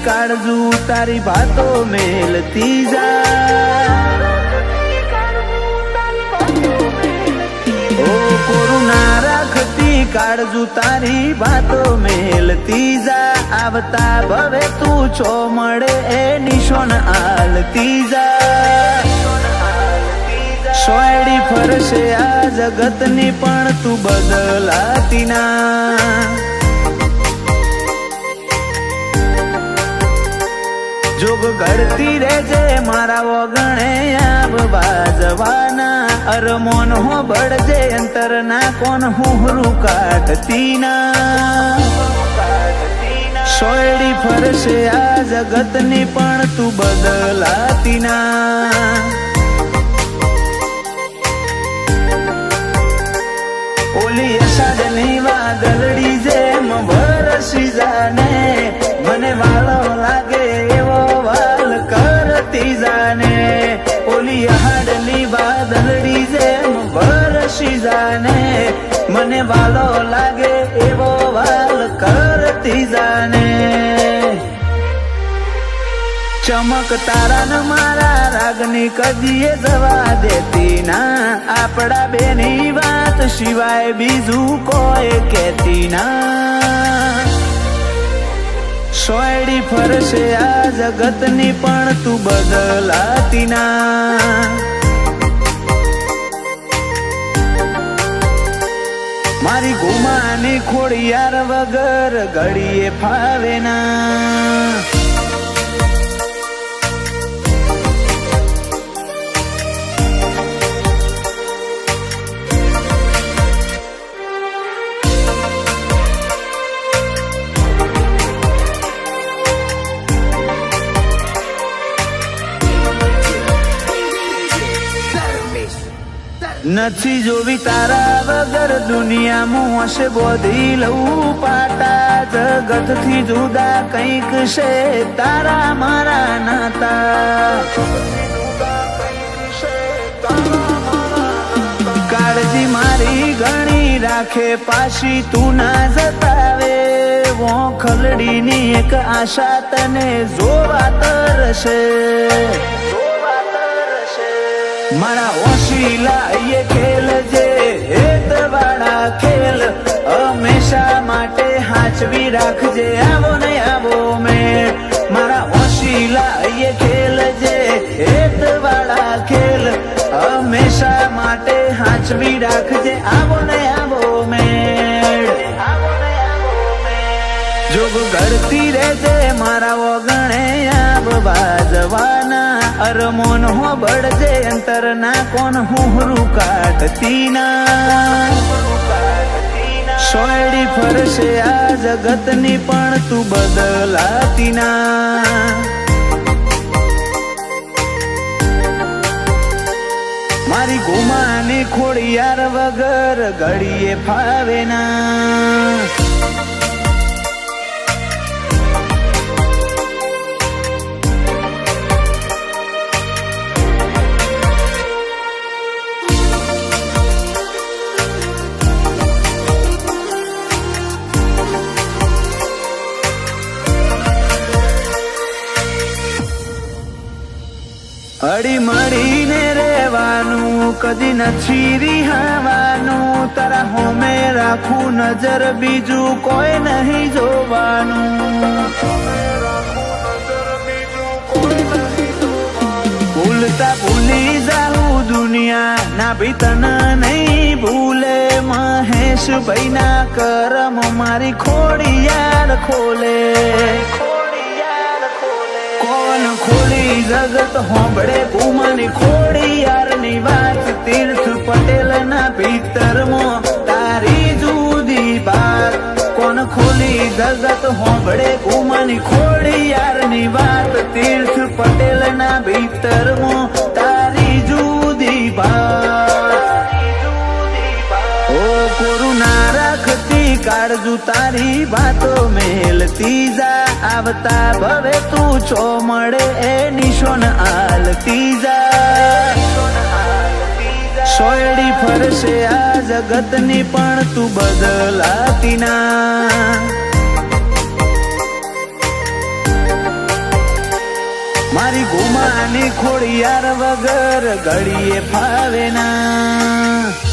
કાળજુ તારી વાતો મેલતી જા। ઓ કોરુના રાખતી કાળજુ તારી વાતો મેલતી જા। આવતા ભવે તું છો મળે એ નિશોન આલતી જા। સોયડી ફરશે આ જગતની પણ તું બદલાતી ના। જોગ ઘડતી રહેજે મારા વગણે આવવા જવાના। અરમોન હો બળજે અંતર ના કોણ હુહરું કાઢતી ના। સોયડી ફરશે આ જગતની પણ તું બદલાતી ના। ઓલી અષાઢની વાદળડી જેમ વરસી જાને। મને વાલો લાગે એવો વાલ કરતી જાને। ઓલી અષાઢની વાદળડી જેમ વરસી જાને। મને વાલો લાગે એવો વાલ કરતી જાને। ચમક તારા ન મારા રાગની કદીએ જવા દેતી ના। આપડા બેની વાત સિવાય બીજું કોઈ કહેતી ના। સોયડી ફરશે આ જગતની પણ તું બદલાતી ના। મારી ગુમાની ખોડિયાર વગર ઘડીએ ફાવે ના। નથી જોવી તારા વગર દુનિયામાં હશે બોધી લઉં પાટા। જગત થી જુદા કંઈક છે તારા મારા નાતા। કાળજી મારી ઘણી રાખે પાછી તું ના જતાવે। ખલડીની એક આશા તને જોવા તરશે। મારા ઓશીલા એ ખેલ જે હેત વાળા ખેલ હંમેશા માટે હાચવી રાખજે આવો ને આવો મેળ। મારા ઓશીલા એ ખેલ જે હેત વાળા ખેલ હંમેશા માટે હાચવી રાખજે આવો ને આવો મેળ। જોગ ઘડતી રહેજે મારા વગણે આવવા જવાના। અરમોન હો બળજે અંતર ના કોણ હુહરું કાઢતી ના। સોયડી ફરશે આ જગતની પણ તું બદલાતી ના। મારી ગુમાની ખોડિયાર વગર ઘડીએ ફાવે ના। હળી મળીને રહેવાનું કદી નથી રિહાવાનું। તારા હોમે રાખું નજર બીજું કોઈ નહીં જોવાનું। ભૂલતા ભૂલી જાઉં દુનિયા ના ભી તને નહીં ભૂલે। મહેશ ભાઈ ના કરમ મારી ખોડિયાર ખોલે। કોણ ખોલી જગત હોંભળે ગુમાની ખોડિયારની વાત। તીર્થ પટેલ ના ભીતરમાં તારી જુદી વાત। કોણ ખોલી જગત હોંભળે ગુમાની ખોડિયારની વાત। તીર્થ પટેલ ના ભીતરમાં તારી જુદી વાત। ઓ કોરુના રાખતી કાળજુ તારી વાતો મેલતી જા। આવતા ભવે તું છો મળે એ નિશોન આલતી જા। સોયડી ફરશે આ જગતની પણ તું બદલાતી ના। માની ખોડિયાર વગર ઘડીએ ફાવે ના.